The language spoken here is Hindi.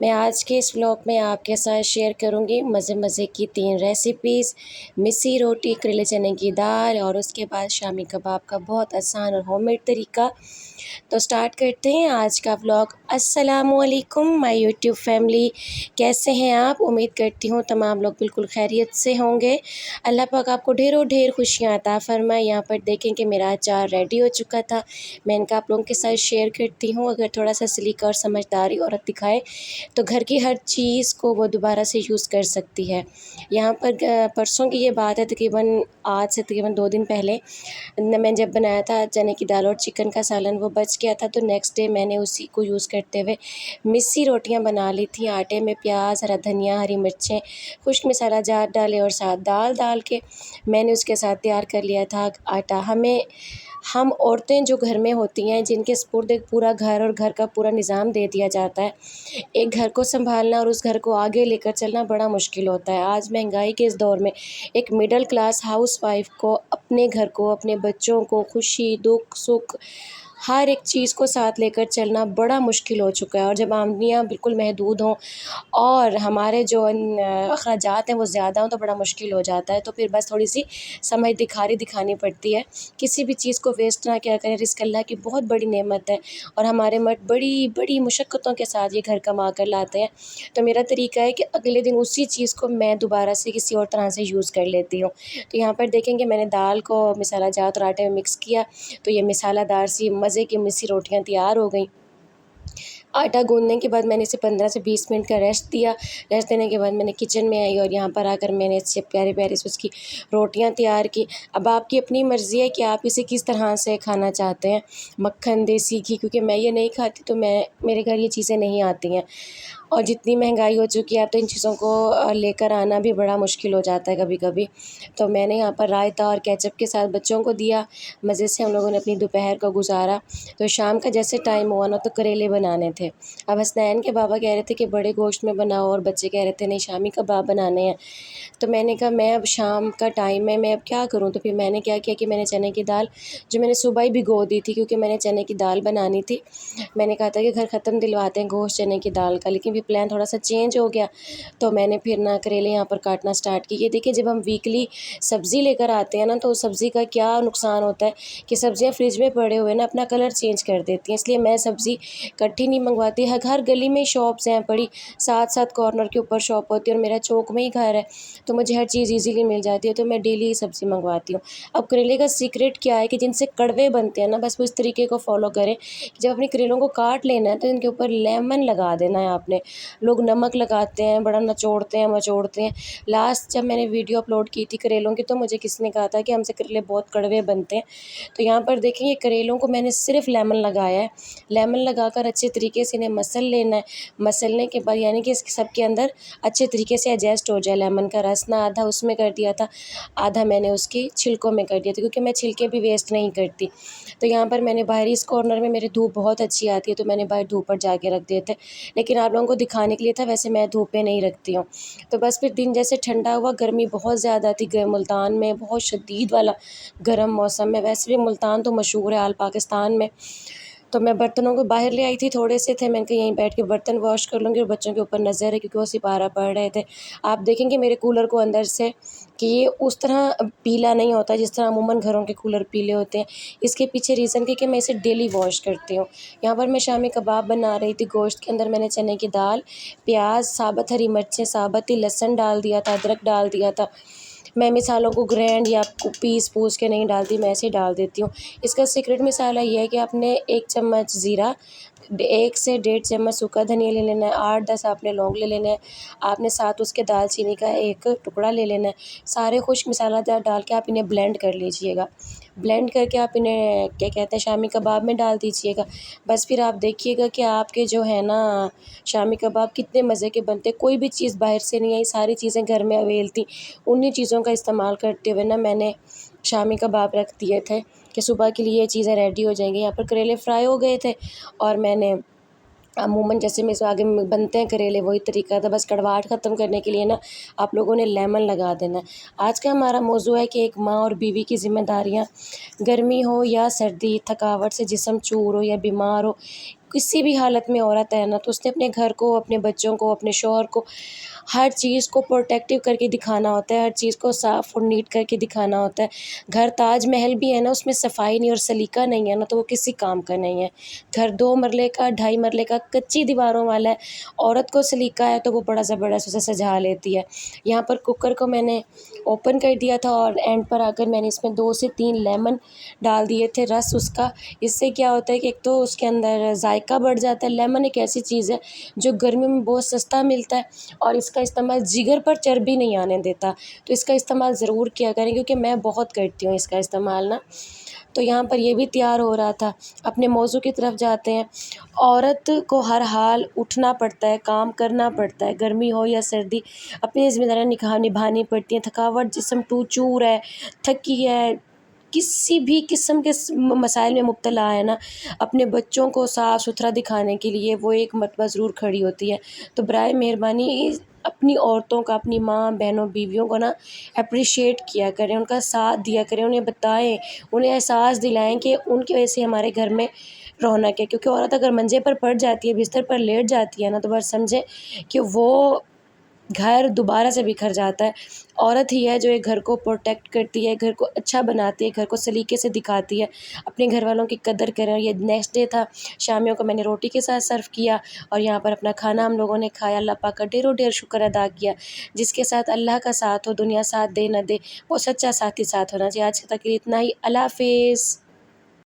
मैं आज के इस व्लॉग में आपके साथ शेयर करूंगी मज़े मज़े की 3 रेसिपीज़। मिस्सी रोटी, करेले चने की दाल और उसके बाद शामी कबाब का बहुत आसान और होममेड तरीका। तो स्टार्ट करते हैं आज का व्लॉग। अस्सलामुअलैकुम माय यूट्यूब फैमिली, कैसे हैं आप? उम्मीद करती हूँ तमाम लोग बिल्कुल खैरियत से होंगे। अल्लाह पाक आपको ढेरों ढेर खुशियाँ अता फ़रमाए। यहाँ पर देखें कि मेरा अचार रेडी हो चुका था, मैं इनका आप लोगों के साथ शेयर करती हूँ। अगर थोड़ा सा सलीका और समझदारी औरत दिखाए तो घर की हर चीज़ को वो दोबारा से यूज़ कर सकती है। यहाँ पर परसों की ये बात है, तकरीबन आज से तकरीबन 2 दिन पहले मैं जब बनाया था चने की दाल और चिकन का सालन, वो बच गया था। तो नेक्स्ट डे मैंने उसी को यूज़ करते हुए मिस्सी रोटियां बना ली थी। आटे में प्याज, हरा धनिया, हरी मिर्चें, खुश्क मसाला जार डाले और साथ दाल डाल के मैंने उसके साथ तैयार कर लिया था आटा। हम औरतें जो घर में होती हैं, जिनके सुपुर्द एक पूरा घर और घर का पूरा निज़ाम दे दिया जाता है, एक घर को संभालना और उस घर को आगे लेकर चलना बड़ा मुश्किल होता है। आज महंगाई के इस दौर में एक मिडिल क्लास हाउसवाइफ को अपने घर को, अपने बच्चों को, खुशी दुख सुख हर एक चीज़ को साथ लेकर चलना बड़ा मुश्किल हो चुका है। और जब आमदनियाँ बिल्कुल महदूद हों और हमारे जो अखराजात हैं वो ज़्यादा हों तो बड़ा मुश्किल हो जाता है। तो फिर बस थोड़ी सी समझ दिखानी पड़ती है। किसी भी चीज़ को वेस्ट ना किया करें। रिज़्क़ अल्लाह की बहुत बड़ी नेमत है और हमारे मर्द बड़ी बड़ी मुशक्क़तों के साथ ये घर कमा कर लाते हैं। तो मेरा तरीका है कि अगले दिन उसी चीज़ को मैं दोबारा से किसी और तरह से यूज़ कर लेती हूँ। तो यहाँ पर देखेंगे मैंने दाल को मसाला जात और आटे में मिक्स किया, तो ये मसालादार सी मज़े की मिस्सी रोटियाँ तैयार हो गई। आटा गूँदने के बाद मैंने इसे 15 से 20 मिनट का रेस्ट दिया। रेस्ट देने के बाद मैंने किचन में आई और यहाँ पर आकर मैंने इससे प्यारी-प्यारी सी उसकी रोटियाँ तैयार की। अब आपकी अपनी मर्ज़ी है कि आप इसे किस तरह से खाना चाहते हैं, मक्खन, देसी घी, क्योंकि मैं ये नहीं खाती तो मेरे घर ये चीज़ें नहीं आती हैं। और जितनी महंगाई हो चुकी है अब तो इन चीज़ों को लेकर आना भी बड़ा मुश्किल हो जाता है कभी-कभी। तो मैंने यहाँ पर रायता और केचप के साथ बच्चों को दिया। मज़े से हम लोगों ने अपनी दोपहर को गुज़ारा। तो शाम का जैसे टाइम हुआ ना तो करेले बनाने थे। अब हसनैन के बाबा कह रहे थे कि बड़े गोश्त में बनाओ और बच्चे कह रहे थे नहीं शामी कबाब बनाने हैं। तो मैंने कहा मैं अब शाम का टाइम है, मैं अब क्या करूँ? तो फिर मैंने क्या किया कि मैंने चने की दाल जो मैंने सुबह ही भिगो दी थी, क्योंकि मैंने चने की दाल बनानी थी। मैंने कहा था कि घर ख़त्म दिलवाते हैं गोश्त चने की दाल का, लेकिन फिर प्लान थोड़ा सा चेंज हो गया। तो मैंने फिर ना करेले यहाँ पर काटना स्टार्ट किए। ये देखिए जब हम वीकली सब्ज़ी लेकर आते हैं ना तो सब्ज़ी का क्या नुकसान होता है कि सब्ज़ियाँ फ्रिज में पड़े हुए ना अपना कलर चेंज कर देती हैं। इसलिए मैं सब्ज़ी इकट्ठी नहीं मंगवाती। हर गली में शॉप्स हैं बड़ी, 7-7 कॉर्नर के ऊपर शॉप होती है और मेरा चौक में ही घर है, तो मुझे हर चीज़ ईज़िली मिल जाती है। तो मैं डेली ही सब्ज़ी मंगवाती हूँ। अब करेले का सीक्रेट क्या है कि जिनसे कड़वे बनते हैं ना, बस वो इस तरीके को फ़ॉलो करें कि जब अपने करेलों को काट लेना है तो इनके ऊपर लेमन लगा देना है आपने। लोग नमक लगाते हैं, बड़ा निचोड़ते हैं, मचोड़ते हैं। लास्ट जब मैंने वीडियो अपलोड की थी करेलों की तो मुझे किसी ने कहा था कि हमसे करेले बहुत कड़वे बनते हैं। तो यहाँ पर देखिए करेलों को मैंने सिर्फ़ लेमन लगाया है। लेमन लगाकर अच्छे तरीके से इन्हें मसल लेना है। मसलने के बाद यानी कि सबके अंदर अच्छे तरीके से एडजस्ट हो जाए। लेमन का रस ना आधा उसमें कर दिया था, आधा मैंने उसकी छिलकों में कर दिया था, क्योंकि मैं छिलके भी वेस्ट नहीं करती। तो यहाँ पर मैंने बाहरी इस कॉर्नर में मेरी धूप बहुत अच्छी आती है तो मैंने बाहर धूप पर जाके रख दिए थे, लेकिन आप लोगों को दिखाने के लिए था, वैसे मैं धूप में नहीं रखती हूँ। तो बस फिर दिन जैसे ठंडा हुआ, गर्मी बहुत ज़्यादा थी मुल्तान में, बहुत शदीद वाला गर्म मौसम है। वैसे भी मुल्तान तो मशहूर है आल पाकिस्तान में। तो मैं बर्तनों को बाहर ले आई थी, थोड़े से थे, मैंने कहा यहीं बैठ के बर्तन वॉश कर लूँगी और बच्चों के ऊपर नज़र है क्योंकि वो सिपारा पढ़ रहे थे। आप देखेंगे मेरे कूलर को अंदर से कि ये उस तरह पीला नहीं होता जिस तरह अमूमन घरों के कूलर पीले होते हैं। इसके पीछे रीज़न कि मैं इसे डेली वॉश करती हूँ। यहाँ पर मैं शामी कबाब बना रही थी। गोश्त के अंदर मैंने चने की दाल, प्याज, साबुत हरी मिर्चें, साबुत ही लहसुन डाल दिया था, अदरक डाल दिया था। मैं मसालों को ग्राइंड या पीस के नहीं डालती, मैं ऐसे ही डाल देती हूँ। इसका सीक्रेट मसाला ये है कि आपने 1 चम्मच ज़ीरा, 1 से 1.5 चम्मच सूखा धनिया ले लेना है, 8-10 आपने लौंग ले लेने हैं, आपने साथ उसके दालचीनी का 1 टुकड़ा ले लेना है। सारे खुश्क मसाला डाल के आप इन्हें ब्लेंड कर लीजिएगा। ब्लेंड करके आप इन्हें क्या कहते हैं शामी कबाब में डाल दीजिएगा। बस फिर आप देखिएगा कि आपके जो है ना शामी कबाब कितने मज़े के बनते हैं। कोई भी चीज़ बाहर से नहीं आई, सारी चीज़ें घर में अवेल थी। उन्हीं चीज़ों का इस्तेमाल करते हुए ना मैंने शामी कबाब रख दिए थे कि सुबह के लिए ये चीज़ें रेडी हो जाएंगी। यहाँ पर करेले फ्राई हो गए थे और मैंने अमूमन जैसे मेरे से आगे में बनते हैं करेले वही तरीका था। बस कड़वाहट ख़त्म करने के लिए ना आप लोगों ने लेमन लगा देना है। आज का हमारा मौजू है कि एक माँ और बीवी की ज़िम्मेदारियाँ, गर्मी हो या सर्दी, थकावट से जिस्म चूर हो या बीमार हो, किसी भी हालत में औरत है ना, तो उसने अपने घर को, अपने बच्चों को, अपने शौहर को, हर चीज़ को प्रोटेक्टिव करके दिखाना होता है, हर चीज़ को साफ़ और नीट करके दिखाना होता है। घर ताजमहल भी है ना, उसमें सफाई नहीं और सलीका नहीं है ना, तो वो किसी काम का नहीं है। घर 2 मरले का, ढाई मरले का, कच्ची दीवारों वाला है, औरत को सलीका है तो वो बड़ा ज़बरदस्त उसे सजा लेती है। यहाँ पर कुकर को मैंने ओपन कर दिया था और एंड पर आकर मैंने इसमें 2 से 3 लेमन डाल दिए थे, रस उसका। इससे क्या होता है कि एक तो उसके अंदर जायका बढ़ जाता है। लेमन एक ऐसी चीज़ है जो गर्मियों में बहुत सस्ता मिलता है और इसका इस्तेमाल जिगर पर चर्बी नहीं आने देता, तो इसका इस्तेमाल ज़रूर किया करें, क्योंकि मैं बहुत करती हूँ इसका इस्तेमाल ना। तो यहाँ पर ये भी तैयार हो रहा था। अपने मौज़ू की तरफ जाते हैं। औरत को हर हाल उठना पड़ता है, काम करना पड़ता है, गर्मी हो या सर्दी, अपनी ज़िम्मेदारियाँ निभानी पड़ती हैं। थकावट, जिस्म टू-चूर है, थकी है, किसी भी किस्म के मसाइल में मुब्तला है ना, अपने बच्चों को साफ़-सुथरा दिखाने के लिए वो एक मरतबा ज़रूर खड़ी होती है। तो बराए मेहरबानी अपनी औरतों का, अपनी माँ, बहनों, बीवियों को ना एप्रिशिएट किया करें, उनका साथ दिया करें, उन्हें बताएँ, उन्हें एहसास दिलाएँ कि उनकी वजह से हमारे घर में रौनक है। क्योंकि औरत अगर मंजे पर पड़ जाती है, बिस्तर पर लेट जाती है ना, तो बस समझें कि वो घर दोबारा से बिखर जाता है। औरत ही है जो एक घर को प्रोटेक्ट करती है, घर को अच्छा बनाती है, घर को सलीके से दिखाती है। अपने घरवालों की कदर करें। और ये नेक्स्ट डे था, शामियों को मैंने रोटी के साथ सर्व किया और यहाँ पर अपना खाना हम लोगों ने खाया। अल्लाह पाक का ढेरों-ढेर शुक्र अदा किया। जिसके साथ अल्लाह का साथ हो, दुनिया साथ दे ना दे, वो सच्चा साथी साथ होना चाहिए। आज तक के लिए इतना ही। अल्लाह हाफ़िज़।